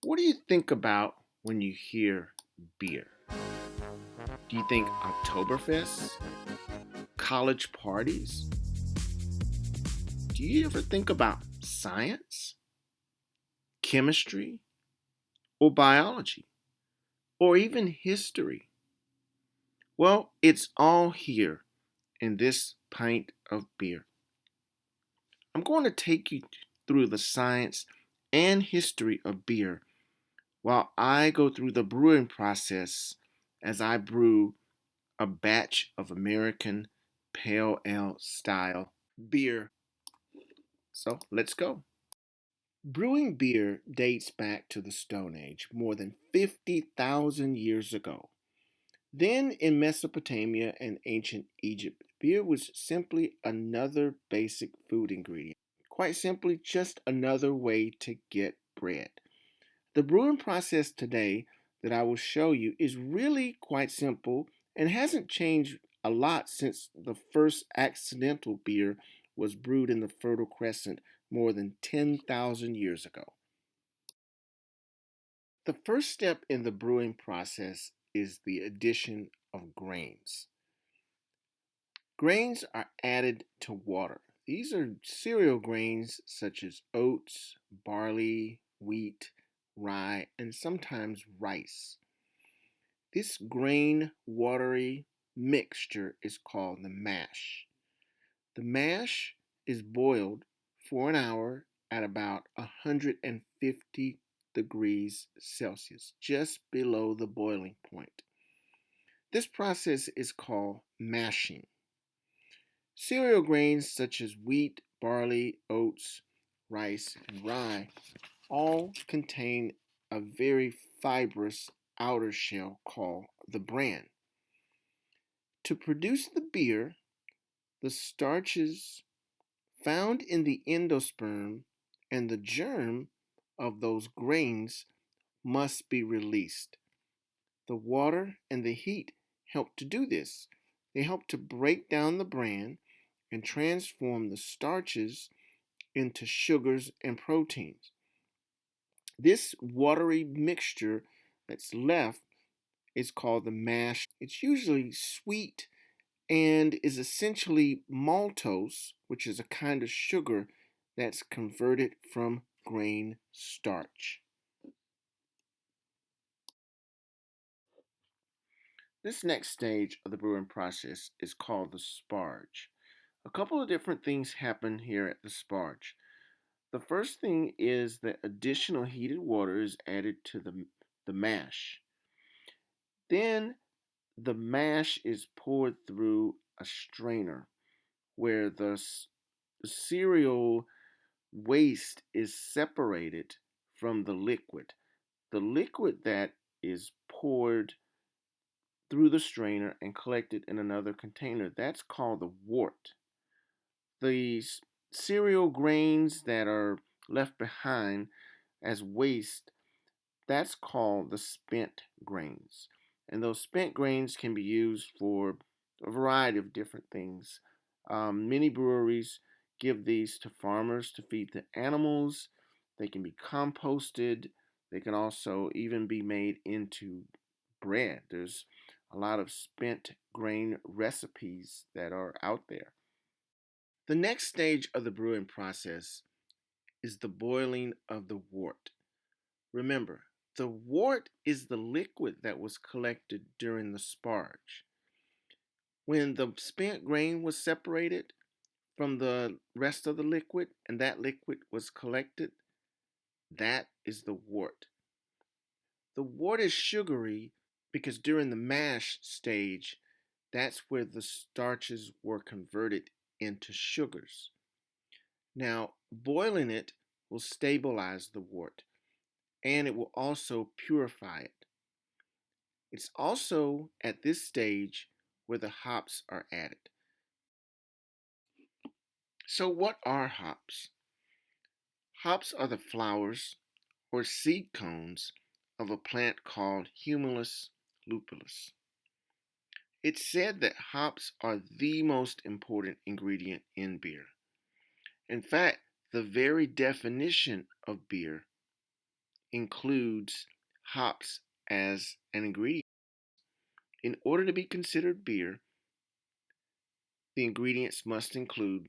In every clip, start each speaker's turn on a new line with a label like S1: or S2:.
S1: What do you think about when you hear beer? Do you think Oktoberfest? College parties? Do you ever think about science, chemistry, or biology, or even history? Well, it's all here in this pint of beer. I'm going to take you through the science and history of beer while I go through the brewing process as I brew a batch of American Pale Ale style beer. So let's go. Brewing beer dates back to the Stone Age, more than 50,000 years ago. Then in Mesopotamia and ancient Egypt, beer was simply another basic food ingredient. Quite simply, just another way to get bread. The brewing process today that I will show you is really quite simple and hasn't changed a lot since the first accidental beer was brewed in the Fertile Crescent more than 10,000 years ago. The first step in the brewing process is the addition of grains. Grains are added to water. These are cereal grains such as oats, barley, wheat, rye, and sometimes rice. This grain watery mixture is called the mash. The mash is boiled for an hour at about 150 degrees Celsius, just below the boiling point. This process is called mashing. Cereal grains such as wheat, barley, oats, rice, and rye all contain a very fibrous outer shell called the bran. To produce the beer, the starches found in the endosperm and the germ of those grains must be released. The water and the heat help to do this. They help to break down the bran and transform the starches into sugars and proteins. This watery mixture that's left is called the mash. It's usually sweet and is essentially maltose, which is a kind of sugar that's converted from grain starch. This next stage of the brewing process is called the sparge. A couple of different things happen here at the sparge. The first thing is that additional heated water is added to the mash. Then the mash is poured through a strainer where the cereal waste is separated from the liquid. The liquid that is poured through the strainer and collected in another container, that's called the wort. The cereal grains that are left behind as waste, that's called the spent grains. And those spent grains can be used for a variety of different things. Many breweries give these to farmers to feed the animals. They can be composted. They can also even be made into bread. There's a lot of spent grain recipes that are out there. The next stage of the brewing process is the boiling of the wort. Remember, the wort is the liquid that was collected during the sparge. When the spent grain was separated from the rest of the liquid and that liquid was collected, that is the wort. The wort is sugary because during the mash stage, that's where the starches were converted into sugars. Now, boiling it will stabilize the wort and it will also purify it. It's also at this stage where the hops are added. So, what are hops? Hops are the flowers or seed cones of a plant called Humulus lupulus. It's said that hops are the most important ingredient in beer. In fact, the very definition of beer includes hops as an ingredient. In order to be considered beer, the ingredients must include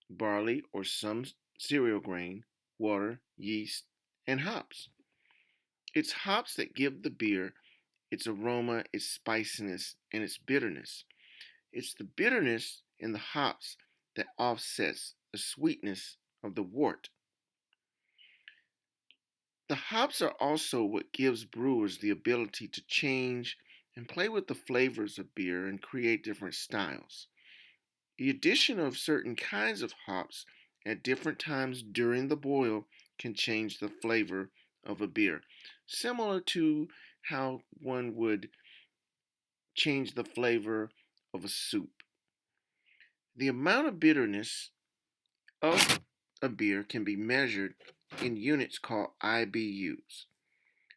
S1: barley or some cereal grain, water, yeast, and hops. It's hops that give the beer its aroma, its spiciness, and its bitterness. It's the bitterness in the hops that offsets the sweetness of the wort. The hops are also what gives brewers the ability to change and play with the flavors of beer and create different styles. The addition of certain kinds of hops at different times during the boil can change the flavor of a beer, similar to how one would change the flavor of a soup. The amount of bitterness of a beer can be measured in units called IBUs.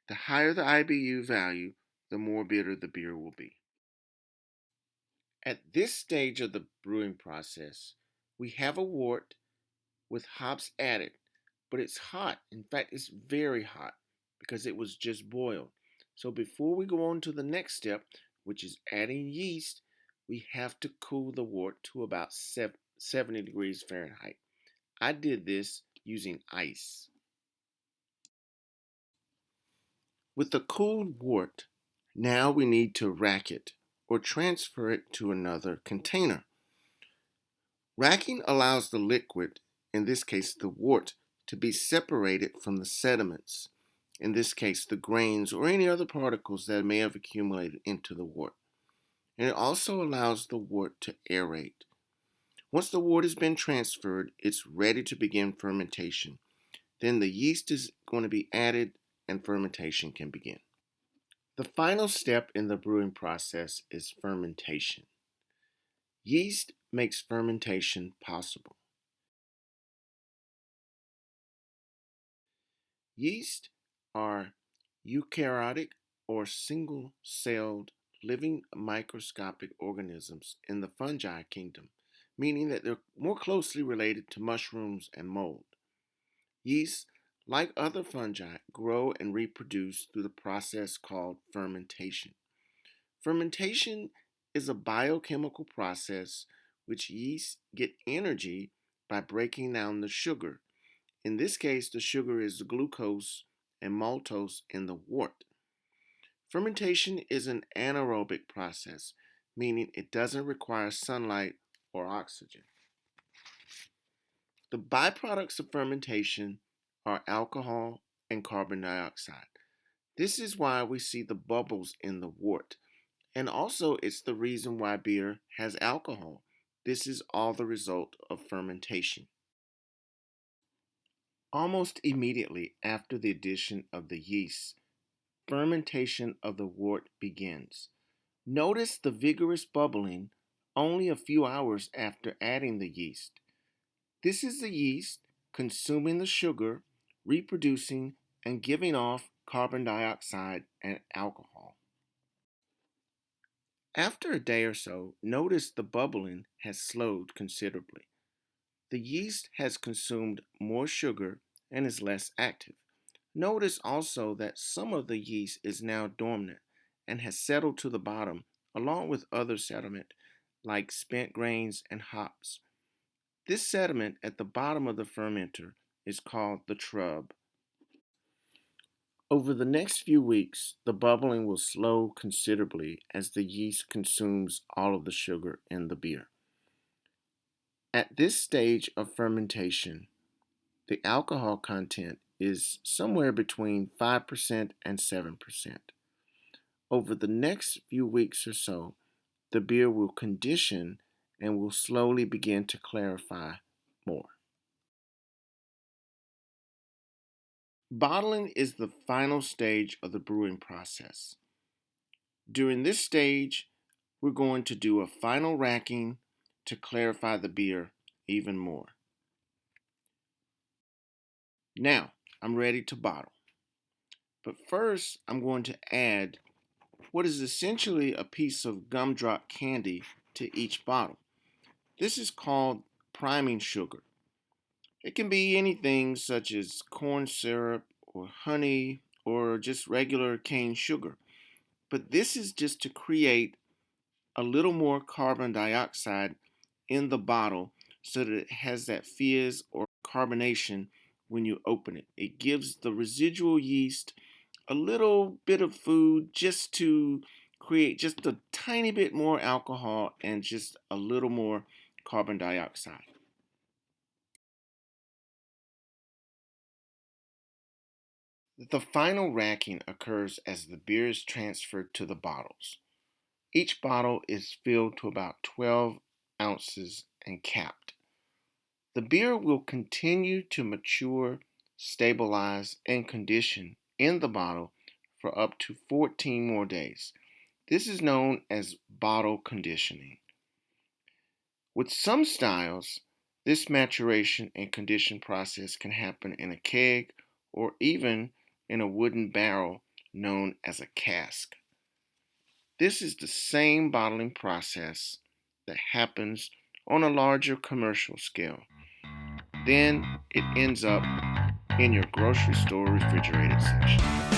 S1: The higher the IBU value, the more bitter the beer will be. At this stage of the brewing process, we have a wort with hops added, but it's hot. In fact, it's very hot because it was just boiled. So before we go on to the next step, which is adding yeast, we have to cool the wort to about 70 degrees Fahrenheit. I did this using ice. With the cooled wort, now we need to rack it or transfer it to another container. Racking allows the liquid, in this case the wort, to be separated from the sediments, in this case the grains or any other particles that may have accumulated into the wort. And it also allows the wort to aerate. Once the wort has been transferred, it's ready to begin fermentation. Then the yeast is going to be added and fermentation can begin. The final step in the brewing process is fermentation. Yeast makes fermentation possible. Yeast are eukaryotic or single-celled living microscopic organisms in the fungi kingdom, meaning that they're more closely related to mushrooms and mold. Yeast, like other fungi, grow and reproduce through the process called fermentation. Fermentation is a biochemical process which yeast get energy by breaking down the sugar. In this case, the sugar is glucose and maltose in the wort. Fermentation is an anaerobic process, meaning it doesn't require sunlight or oxygen. The byproducts of fermentation are alcohol and carbon dioxide. This is why we see the bubbles in the wort. And also, it's the reason why beer has alcohol. This is all the result of fermentation. Almost immediately after the addition of the yeast, fermentation of the wort begins. Notice the vigorous bubbling only a few hours after adding the yeast. This is the yeast consuming the sugar, reproducing, and giving off carbon dioxide and alcohol. After a day or so, notice the bubbling has slowed considerably. The yeast has consumed more sugar and is less active. Notice also that some of the yeast is now dormant and has settled to the bottom along with other sediment like spent grains and hops. This sediment at the bottom of the fermenter is called the trub. Over the next few weeks, the bubbling will slow considerably as the yeast consumes all of the sugar in the beer. At this stage of fermentation, the alcohol content is somewhere between 5% and 7%. Over the next few weeks or so, the beer will condition and will slowly begin to clarify more. Bottling is the final stage of the brewing process. During this stage, we're going to do a final racking to clarify the beer even more. Now, I'm ready to bottle. But first, I'm going to add what is essentially a piece of gumdrop candy to each bottle. This is called priming sugar. It can be anything such as corn syrup or honey or just regular cane sugar. But this is just to create a little more carbon dioxide in the bottle so that it has that fizz or carbonation when you open it. It gives the residual yeast a little bit of food just to create just a tiny bit more alcohol and just a little more carbon dioxide. The final racking occurs as the beer is transferred to the bottles. Each bottle is filled to about 12 ounces and capped. The beer will continue to mature, stabilize, and condition in the bottle for up to 14 more days. This is known as bottle conditioning. With some styles, this maturation and condition process can happen in a keg or even in a wooden barrel known as a cask. This is the same bottling process that happens on a larger commercial scale. Then it ends up in your grocery store refrigerated section.